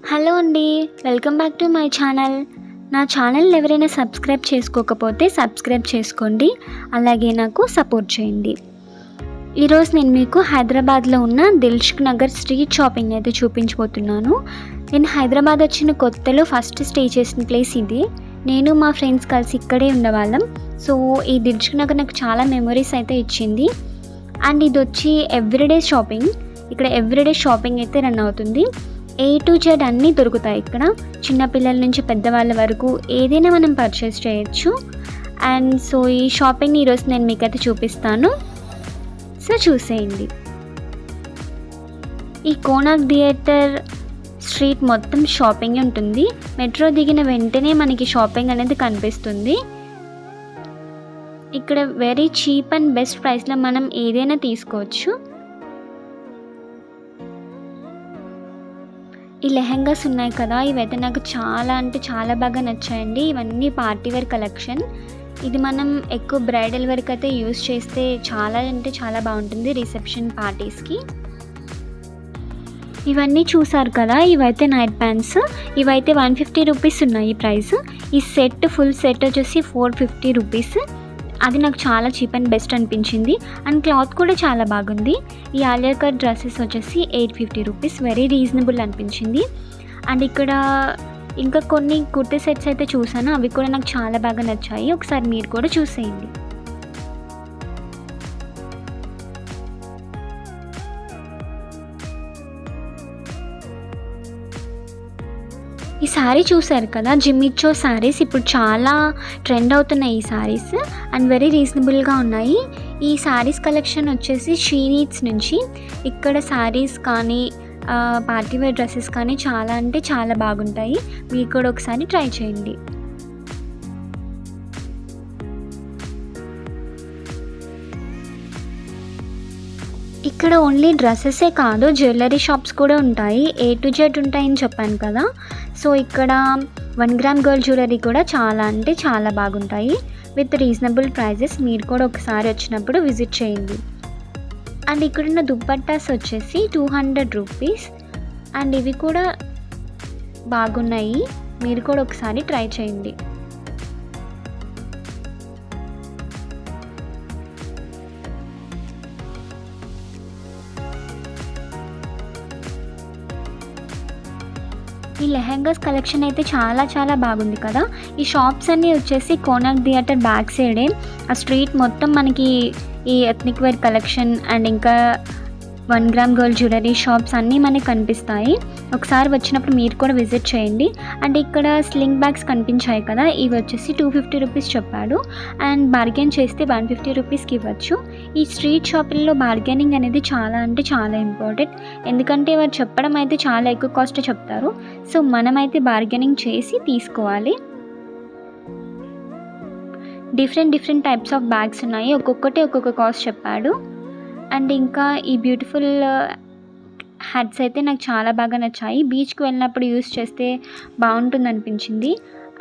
Hello అండి. Welcome back to my channel. నా channel ఎవరైనా సబ్స్క్రైబ్ చేసుకోకపోతే సబ్స్క్రైబ్ చేసుకోండి. అలాగే నాకు సపోర్ట్ చేయండి. ఈరోజు నేను మీకు హైదరాబాద్లో ఉన్న దిల్షుక్ నగర్ స్ట్రీట్ షాపింగ్ అయితే చూపించబోతున్నాను. నేను హైదరాబాద్ వచ్చిన కొత్తలో ఫస్ట్ స్టే చేసిన ప్లేస్ ఇది. నేను మా ఫ్రెండ్స్ కలిసి ఇక్కడే ఉండేవాళ్ళం. సో ఈ దిల్షుక్ నగర్ నాకు చాలా మెమరీస్ అయితే ఇచ్చింది. అండ్ ఇది వచ్చి ఎవ్రీడే షాపింగ్. ఇక్కడ ఎవ్రీడే షాపింగ్ అయితే రన్ అవుతుంది. A to Z అన్నీ దొరుకుతాయి ఇక్కడ. చిన్నపిల్లల నుంచి పెద్దవాళ్ళ వరకు ఏదైనా మనం పర్చేస్ చేయొచ్చు. అండ్ సో ఈ షాపింగ్ని ఈరోజు నేను మీకైతే చూపిస్తాను. సో చూసేయండి. ఈ కోనార్క్ థియేటర్ స్ట్రీట్ మొత్తం షాపింగ్ ఉంటుంది. మెట్రో దిగిన వెంటనే మనకి షాపింగ్ అనేది కనిపిస్తుంది. ఇక్కడ వెరీ చీప్ అండ్ బెస్ట్ ప్రైస్లో మనం ఏదైనా తీసుకోవచ్చు. ఈ లెహెంగాస్ ఉన్నాయి కదా, ఇవైతే నాకు చాలా అంటే చాలా బాగా నచ్చాయండి. ఇవన్నీ పార్టీ వేర్ కలెక్షన్. ఇది మనం ఎక్కువ బ్రైడల్ వర్క్ అయితే యూస్ చేస్తే చాలా అంటే చాలా బాగుంటుంది రిసెప్షన్ పార్టీస్కి. ఇవన్నీ చూసారు కదా, ఇవైతే నైట్ ప్యాంట్స్. ఇవైతే 150 రూపీస్ ఉన్నాయి ప్రైస్. ఈ సెట్ ఫుల్ సెట్ వచ్చేసి 450 రూపీస్. అది నాకు చాలా చీప్ అండ్ బెస్ట్ అనిపించింది. అండ్ క్లాత్ కూడా చాలా బాగుంది. ఈ ఆలియా కట్ డ్రెస్సెస్ వచ్చేసి 850 రూపీస్. వెరీ రీజనబుల్ అనిపించింది. అండ్ ఇక్కడ ఇంకా కొన్ని కుర్తీ సెట్స్ అయితే చూసాను, అవి కూడా నాకు చాలా బాగా నచ్చాయి. ఒకసారి మీరు కూడా చూసేయండి. ఈ శారీ చూసారు కదా, జిమ్మిచ్చో శారీస్ ఇప్పుడు చాలా ట్రెండ్ అవుతున్నాయి ఈ శారీస్. అండ్ వెరీ రీజనబుల్గా ఉన్నాయి. ఈ శారీస్ కలెక్షన్ వచ్చేసి షీ నీడ్స్ నుంచి. ఇక్కడ శారీస్ కానీ పార్టీ వేర్ డ్రెస్సెస్ కానీ చాలా అంటే చాలా బాగుంటాయి. మీరు కూడా ఒకసారి ట్రై చేయండి. ఇక్కడ ఓన్లీ డ్రెస్సెసే కాదు, జ్యువెలరీ షాప్స్ కూడా ఉంటాయి. A to Z ఉంటాయని చెప్పాను కదా. సో ఇక్కడ 1 గ్రామ్ గోల్డ్ జ్యువెలరీ కూడా చాలా అంటే చాలా బాగుంటాయి విత్ రీజనబుల్ ప్రైజెస్. మీరు కూడా ఒకసారి వచ్చినప్పుడు విజిట్ చేయండి. అండ్ ఇక్కడున్న దుప్పట్టాస్ వచ్చేసి 200 రూపీస్. అండ్ ఇవి కూడా బాగున్నాయి. మీరు కూడా ఒకసారి ట్రై చేయండి. ఈ లెహెంగాస్ కలెక్షన్ అయితే చాలా చాలా బాగుంది కదా. ఈ షాప్స్ అన్నీ వచ్చేసి కోనార్క్ థియేటర్ బ్యాక్ సైడే. ఆ స్ట్రీట్ మొత్తం మనకి ఈ ఎథ్నిక్ వేర్ కలెక్షన్ అండ్ ఇంకా 1 గ్రామ్ గోల్డ్ జ్యువెలరీ షాప్స్ అన్నీ మనకి కనిపిస్తాయి. ఒకసారి వచ్చినప్పుడు మీరు కూడా విజిట్ చేయండి. అండ్ ఇక్కడ స్లింగ్ బ్యాగ్స్ కనిపించాయి కదా, ఇవి వచ్చేసి 250 రూపీస్ చెప్పాడు. అండ్ బార్గెన్ చేస్తే 150 రూపీస్కి ఇవ్వచ్చు. ఈ స్ట్రీట్ షాపింగ్లో బార్గెనింగ్ అనేది చాలా అంటే చాలా ఇంపార్టెంట్. ఎందుకంటే వారు చెప్పడం అయితే చాలా ఎక్కువ కాస్ట్ చెప్తారు. సో మనమైతే బార్గెనింగ్ చేసి తీసుకోవాలి. డిఫరెంట్ టైప్స్ ఆఫ్ బ్యాగ్స్ ఉన్నాయి. ఒక్కొక్కటి ఒక్కొక్క కాస్ట్ చెప్పాడు. అండ్ ఇంకా ఈ బ్యూటిఫుల్ హ్యాట్స్ అయితే నాకు చాలా బాగా నచ్చాయి. బీచ్కి వెళ్ళినప్పుడు యూస్ చేస్తే బాగుంటుంది అనిపించింది.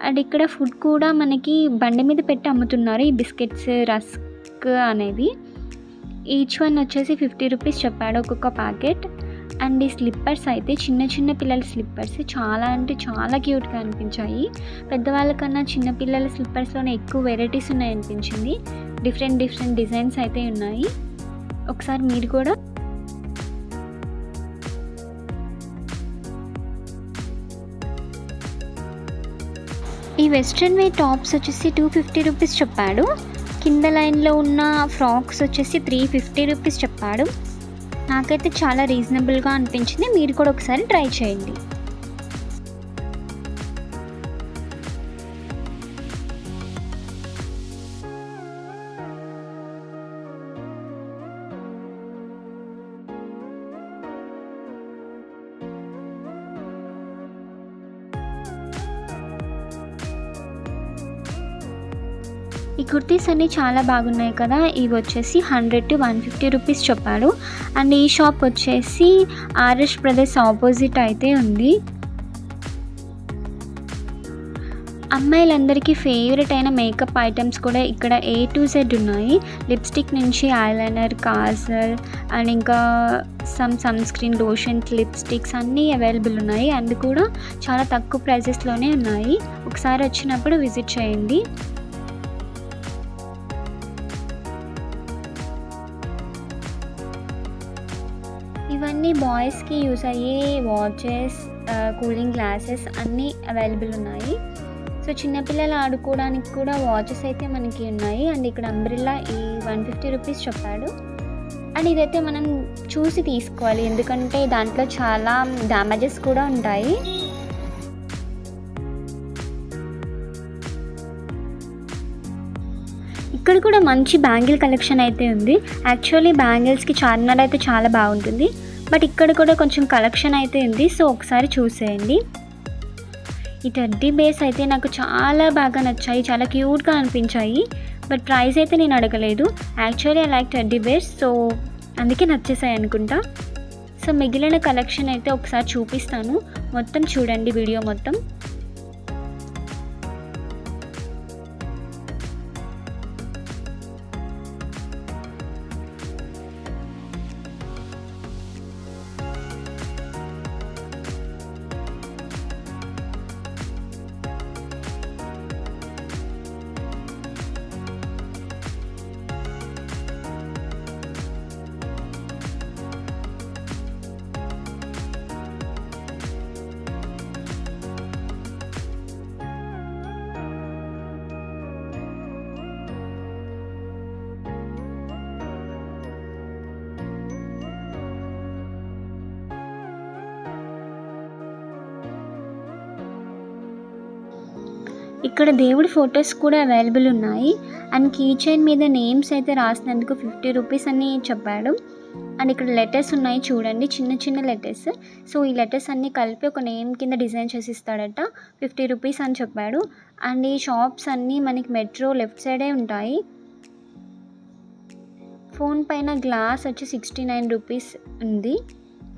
అండ్ ఇక్కడ ఫుడ్ కూడా మనకి బండి మీద పెట్టి అమ్ముతున్నారు. ఈ బిస్కెట్స్, రస్క్ అనేవి ఈచ్ వన్ వచ్చేసి 50 రూపీస్ చెప్పాడు ఒక్కొక్క ప్యాకెట్. అండ్ ఈ స్లిప్పర్స్ అయితే చిన్న పిల్లల స్లిప్పర్స్ చాలా అంటే చాలా క్యూట్గా అనిపించాయి. పెద్దవాళ్ళకన్నా చిన్నపిల్లల స్లిప్పర్స్లోనే ఎక్కువ వెరైటీస్ ఉన్నాయి అనిపించింది. డిఫరెంట్ డిజైన్స్ అయితే ఉన్నాయి. ఒకసారి మీరు కూడా ఈ వెస్ట్రన్ వే టాప్స్ వచ్చేసి 250 రూపీస్ చెప్పాడు. కింద లైన్లో ఉన్న ఫ్రాక్స్ వచ్చేసి 350 రూపీస్ చెప్పాడు. నాకైతే చాలా రీజనబుల్గా అనిపించింది. మీరు కూడా ఒకసారి ట్రై చేయండి. ఈ కుర్తీస్ అన్నీ చాలా బాగున్నాయి కదా. ఇవి వచ్చేసి 100 to 150 రూపీస్ చెప్పాడు. అండ్ ఈ షాప్ వచ్చేసి ఆర్ఎస్ బ్రదర్స్ ఆపోజిట్ అయితే ఉంది. అమ్మాయిలందరికీ ఫేవరెట్ అయిన మేకప్ ఐటమ్స్ కూడా ఇక్కడ A to Z ఉన్నాయి. లిప్స్టిక్ నుంచి ఐలైనర్, కాజల్ అండ్ ఇంకా సన్ స్క్రీన్, లోషన్స్, లిప్స్టిక్స్ అన్నీ అవైలబుల్ ఉన్నాయి. అండ్ కూడా చాలా తక్కువ ప్రైజెస్లోనే ఉన్నాయి. ఒకసారి వచ్చినప్పుడు విజిట్ చేయండి. ఇవన్నీ బాయ్స్కి యూస్ అయ్యే వాచెస్, కూలింగ్ గ్లాసెస్ అన్నీ అవైలబుల్ ఉన్నాయి. సో చిన్నపిల్లలు ఆడుకోవడానికి కూడా వాచెస్ అయితే మనకి ఉన్నాయి. అండ్ ఇక్కడ అంబ్రెల్లా ఈ 150 రూపీస్ చెప్పాడు. అండ్ ఇదైతే మనం చూసి తీసుకోవాలి, ఎందుకంటే దాంట్లో చాలా డ్యామేజెస్ కూడా ఉంటాయి. ఇక్కడ కూడా మంచి బ్యాంగిల్ కలెక్షన్ అయితే ఉంది. యాక్చువల్లీ బ్యాంగిల్స్కి చార్మినార్ అయితే చాలా బాగుంటుంది, బట్ ఇక్కడ కూడా కొంచెం కలెక్షన్ అయితే ఉంది. సో ఒకసారి చూసేయండి. ఈ టెడ్డీ బేర్స్ అయితే నాకు చాలా బాగా నచ్చాయి, చాలా క్యూట్గా అనిపించాయి. బట్ ప్రైస్ అయితే నేను అడగలేదు. Actually I like teddy bears, so అందుకే నచ్చేసాయి అనుకుంటా. సో మిగిలిన కలెక్షన్ అయితే ఒకసారి చూపిస్తాను, మొత్తం చూడండి వీడియో మొత్తం. ఇక్కడ దేవుడి ఫొటోస్ కూడా అవైలబుల్ ఉన్నాయి. అండ్ కీ చైన్ మీద నేమ్స్ అయితే రాసినందుకు 50 రూపీస్ అని చెప్పాడు. అండ్ ఇక్కడ లెటర్స్ ఉన్నాయి చూడండి, చిన్న చిన్న లెటర్స్. సో ఈ లెటర్స్ అన్నీ కలిపి ఒక నేమ్ కింద డిజైన్ చేసి ఇస్తాడట. 50 రూపీస్ అని చెప్పాడు. అండ్ ఈ షాప్స్ అన్నీ మనకి మెట్రో లెఫ్ట్ సైడే ఉంటాయి. ఫోన్ పైన గ్లాస్ వచ్చి 69 రూపీస్ ఉంది.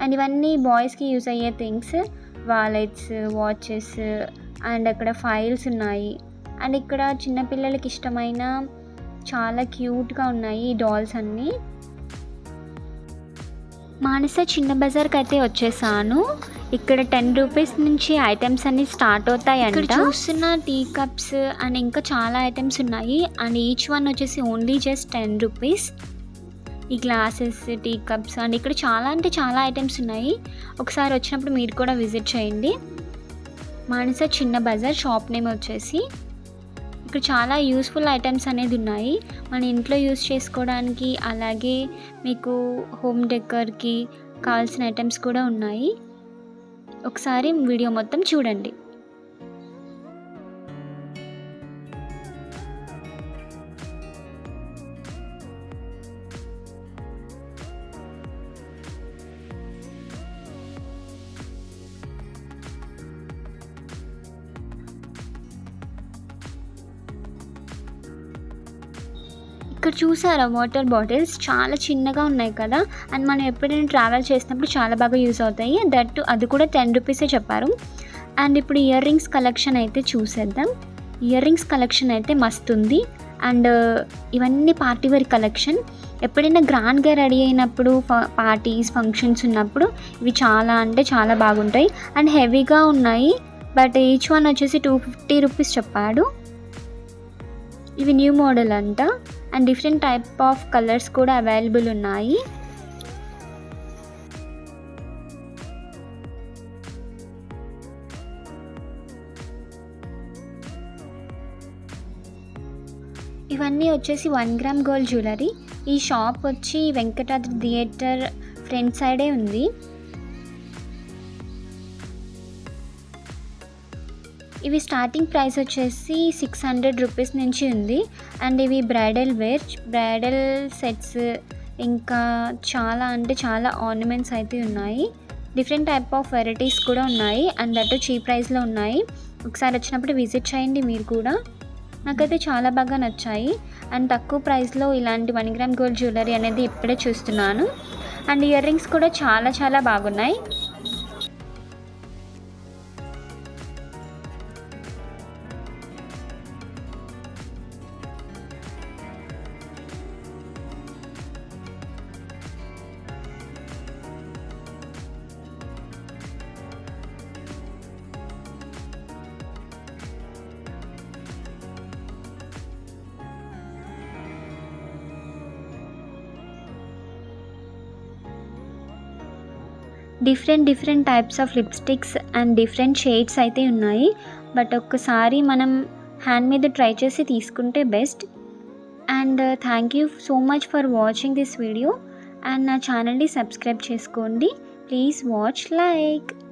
అండ్ ఇవన్నీ బాయ్స్కి యూజ్ అయ్యే థింగ్స్, వాలెట్స్, వాచెస్ అండ్ అక్కడ ఫైల్స్ ఉన్నాయి. అండ్ ఇక్కడ చిన్నపిల్లలకి ఇష్టమైన చాలా క్యూట్గా ఉన్నాయి ఈ డాల్స్ అన్నీ. మానస చిన్న బజార్కి అయితే వచ్చేసాను. ఇక్కడ 10 రూపీస్ నుంచి ఐటమ్స్ అన్నీ స్టార్ట్ అవుతాయి. ఇక్కడ చూస్తున్న టీ కప్స్ అండ్ ఇంకా చాలా ఐటమ్స్ ఉన్నాయి. అండ్ ఈచ్ వన్ వచ్చేసి ఓన్లీ జస్ట్ 10 రూపీస్. ఈ గ్లాసెస్, టీ కప్స్ అండ్ ఇక్కడ చాలా అంటే చాలా ఐటమ్స్ ఉన్నాయి. ఒకసారి వచ్చినప్పుడు మీరు కూడా విజిట్ చేయండి. మానస చిన్న బజార్ షాప్ నేమ్ వచ్చేసి. ఇక్కడ చాలా యూస్ఫుల్ ఐటమ్స్ అనేది ఉన్నాయి మన ఇంట్లో యూస్ చేసుకోవడానికి, అలాగే మీకు హోమ్ డెకర్కి కావాల్సిన ఐటమ్స్ కూడా ఉన్నాయి. ఒకసారి వీడియో మొత్తం చూడండి. ఇక్కడ చూసారా వాటర్ బాటిల్స్ చాలా చిన్నగా ఉన్నాయి కదా. అండ్ మనం ఎప్పుడైనా ట్రావెల్ చేసినప్పుడు చాలా బాగా యూస్ అవుతాయి. దట్ అది కూడా 10 రూపీసే చెప్పారు. అండ్ ఇప్పుడు ఇయర్ రింగ్స్ కలెక్షన్ అయితే చూసేద్దాం. ఇయర్ రింగ్స్ కలెక్షన్ అయితే మస్తు ఉంది. అండ్ ఇవన్నీ పార్టీ వేర్ కలెక్షన్. ఎప్పుడైనా గ్రాండ్గా రెడీ అయినప్పుడు, పార్టీస్, ఫంక్షన్స్ ఉన్నప్పుడు ఇవి చాలా అంటే చాలా బాగుంటాయి. అండ్ హెవీగా ఉన్నాయి, బట్ ఈచ్ వన్ వచ్చేసి 250 రూపీస్ చెప్పాడు. ఇవి న్యూ మోడల్ అంట. And different type of colours కూడా అవైలబుల్ ఉన్నాయి. ఇవన్నీ వచ్చేసి 1 గ్రామ్ గోల్డ్ జ్యువెలరీ. ఈ షాప్ వచ్చి వెంకటాద్రి థియేటర్ ఫ్రంట్ సైడే ఉంది. ఇవి స్టార్టింగ్ ప్రైస్ వచ్చేసి 600 రూపీస్ నుంచి ఉంది. అండ్ ఇవి బ్రైడల్ వేర్, బ్రైడల్ సెట్స్, ఇంకా చాలా అంటే చాలా ఆర్నమెంట్స్ అయితే ఉన్నాయి. డిఫరెంట్ టైప్ ఆఫ్ వెరైటీస్ కూడా ఉన్నాయి. అండ్ దట్ చీప్ ప్రైస్లో ఉన్నాయి. ఒకసారి వచ్చినప్పుడు విజిట్ చేయండి మీరు కూడా. నాకైతే చాలా బాగా నచ్చాయి. అండ్ తక్కువ ప్రైస్లో ఇలాంటి 1 గ్రామ్ గోల్డ్ జ్యువెలరీ అనేది ఇప్పుడే చూస్తున్నాను. అండ్ ఇయర్ రింగ్స్ కూడా చాలా చాలా బాగున్నాయి. Different types of lipsticks and different shades అయితే ఉన్నాయి. బట్ ఒక్కసారి మనం హ్యాండ్ మీద ట్రై చేసి తీసుకుంటే best. And thank you so much for watching this video. And నా ఛానల్ని సబ్స్క్రైబ్ చేసుకోండి. Please watch, like.